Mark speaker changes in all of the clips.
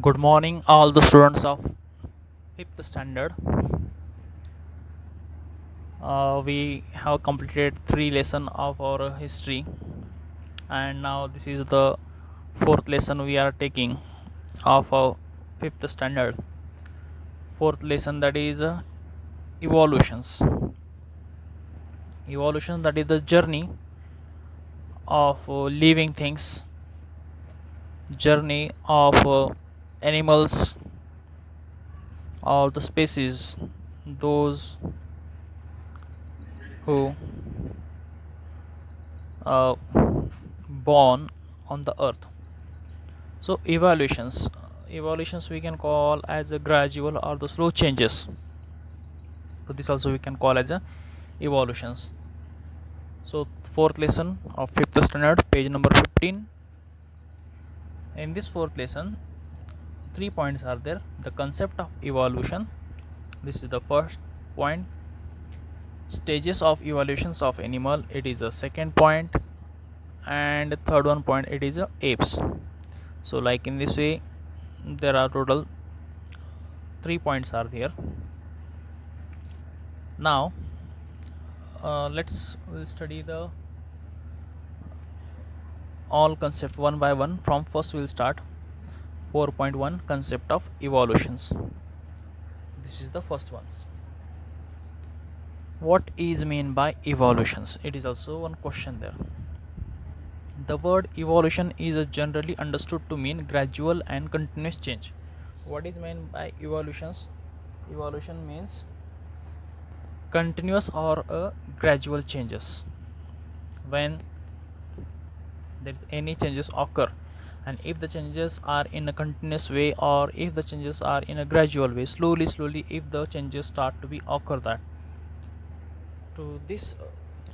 Speaker 1: Good morning, all the students of fifth standard. We have completed three lesson of our history, and now this is the fourth lesson we are taking of our fifth standard. Fourth lesson, that is evolutions. Evolution, that is the journey of living things, journey of animals or the species, those who uh, born on the earth. So evolutions we can call as a gradual or the slow changes. So this also we can call as a evolutions. So fourth lesson of fifth standard, page number 15. In this fourth lesson, 3 points are there. The concept of evolution, this is the first point. Stages of evolutions of animal, it is the second point. And third one point, it is apes. So like in this way, there are total 3 points are there. Now we'll study the all concept one by one. From first we'll start 4.1, concept of evolutions. This is the first one. What is mean by evolutions? It is also one question there. The word evolution is generally understood to mean gradual and continuous change. What is meant by evolutions? Evolution means continuous or gradual changes. When there any changes occur, and if the changes are in a continuous way or if the changes are in a gradual way, slowly if the changes start to be occur, that to this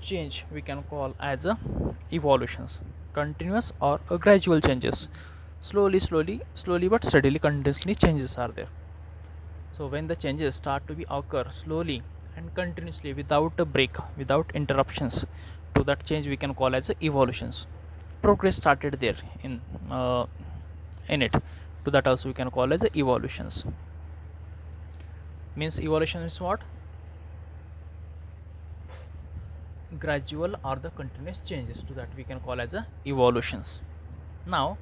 Speaker 1: change we can call as a evolutions. Continuous or a gradual changes, slowly but steadily, continuously changes are there. So when the changes start to be occur slowly and continuously without a break, without interruptions, to that change we can call as evolutions. Progress started there uh, in it, to that also we can call as evolutions. Means evolution is what? Gradual or the continuous changes, to that we can call as evolutions. Now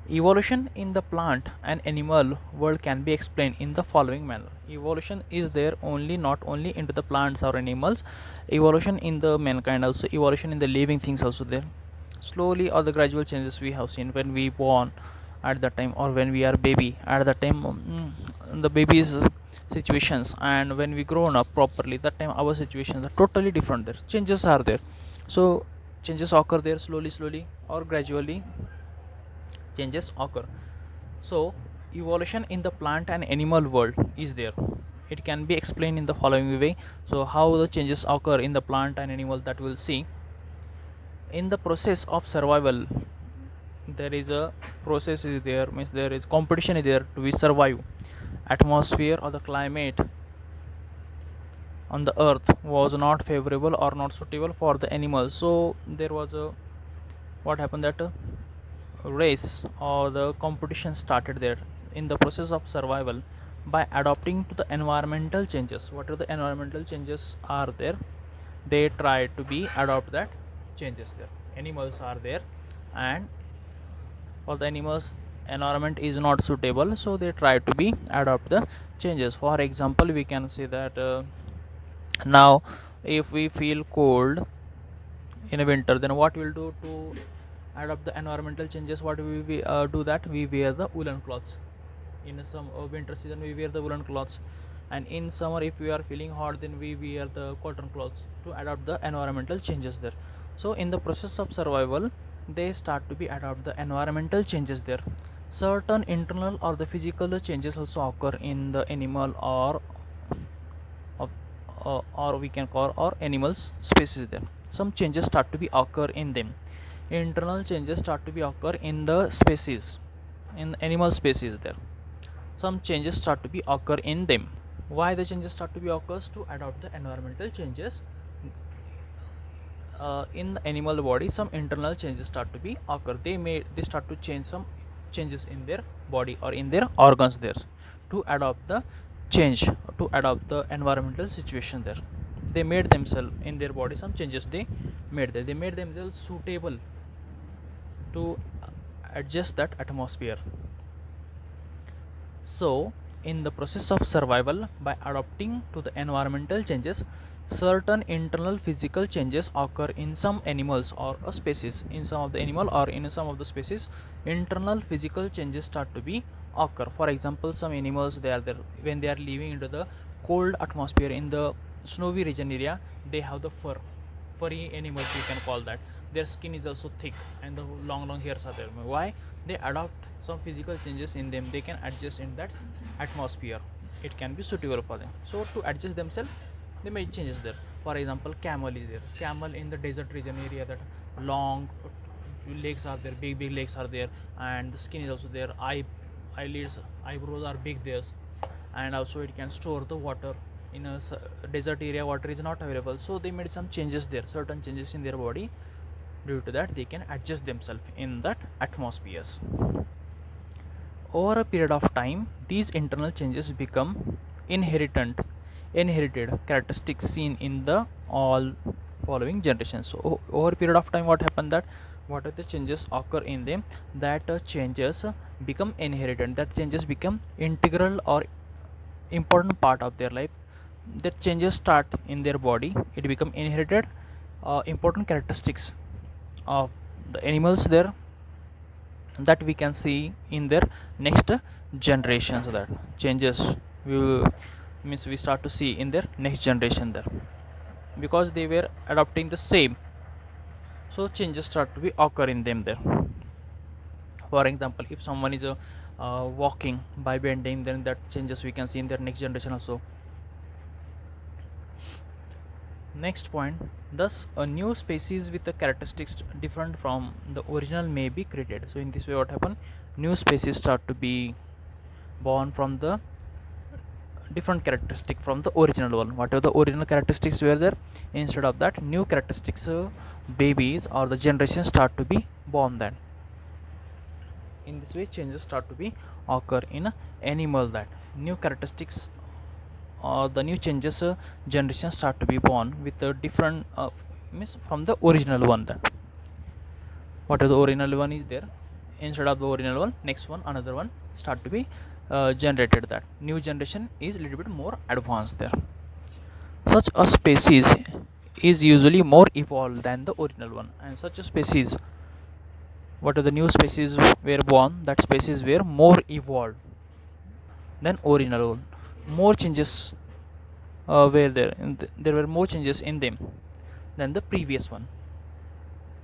Speaker 1: evolution in the plant and animal world can be explained in the following manner. Evolution is there only not only into the plants or animals, evolution in the mankind also, evolution in the living things also there. Slowly or the gradual changes we have seen when we born at that time, or when we are baby at that time, the baby's situations, and when we grown up properly, that time our situations are totally different there, changes are there. So changes occur there slowly or gradually, changes occur. So evolution in the plant and animal world is there. It can be explained in the following way. So how the changes occur in the plant and animal, that we'll see. In the process of survival, there is a process is there, means there is competition is there to be survive. Atmosphere or the climate on the earth was not favorable or not suitable for the animals. So there was a, what happened, that race or the competition started there in the process of survival by adapting to the environmental changes. What are the environmental changes are there? They try to be adopt that changes there. Animals are there, and for the animals environment is not suitable, so they try to be adopt the changes. For example, we can say that now if we feel cold in a winter, then what we'll do to adapt the environmental changes? What we do, that we wear the woolen clothes. In some winter season we wear the woolen clothes, and in summer if we are feeling hot, then we wear the cotton clothes to adapt the environmental changes there. So in the process of survival, they start to be adopt the environmental changes there. Certain internal or the physical changes also occur in the animal or of or we can call or animals species there. Some changes start to be occur in them. Internal changes start to be occur in the species, in animal species there. Some changes start to be occur in them. Why the changes start to be occurs? To adopt the environmental changes. In the animal body, some internal changes start to be occur. They start to change some changes in their body or in their organs there to adopt the change, to adopt the environmental situation there. They made themselves in their body some changes, they made there, they made themselves suitable to adjust that atmosphere. So in the process of survival, by adapting to the environmental changes, certain internal physical changes occur in some animals or a species. In some of the animal or in some of the species, internal physical changes start to be occur. For example, some animals, they are there when they are living into the cold atmosphere in the snowy region area, they have the furry animals, you can call that. Their skin is also thick and the long hairs are there. Why? They adopt some physical changes in them, they can adjust in that atmosphere, it can be suitable for them. So to adjust themselves, they make changes there. For example, camel is there. Camel in the desert region area, that long legs are there, big legs are there, and the skin is also there. Eyelids, eyebrows are big there, and also it can store the water. In a desert area, water is not available, so they made some changes there, certain changes in their body. Due to that, they can adjust themselves in that atmospheres. Over a period of time, these internal changes become inherited characteristics seen in the all following generations. So over a period of time, what happened, that what are the changes occur in them, that changes become inherited, that changes become integral or important part of their life. That changes start in their body, it become inherited important characteristics of the animals there, that we can see in their next generation. So that changes we start to see in their next generation there, because they were adopting the same, so changes start to be occur in them there. For example, if someone is walking by bending, then that changes we can see in their next generation also. Next point, thus a new species with the characteristics different from the original may be created. So in this way, what happen, new species start to be born from the different characteristic from the original one. Whatever the original characteristics were there, instead of that, new characteristics babies or the generation start to be born then. In this way, changes start to be occur in animal, that new characteristics or the new changes generation start to be born with a different means from the original one. That whatever the original one is there, instead of the original one, next one, another one start to be generated. That new generation is a little bit more advanced there. Such a species is usually more evolved than the original one, and such a species, what are the new species were born, that species were more evolved than original one. More changes were there, and there were more changes in them than the previous one.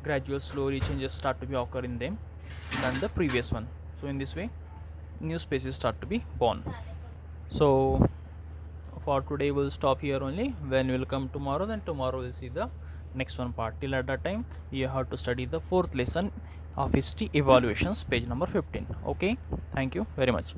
Speaker 1: Gradual, slowly changes start to be occur in them than the previous one. So in this way, new species start to be born. So for today, we'll stop here only. When we'll come tomorrow, then tomorrow we'll see the next one part. Till at that time, you have to study the fourth lesson of history evaluations, page number 15. Okay, thank you very much.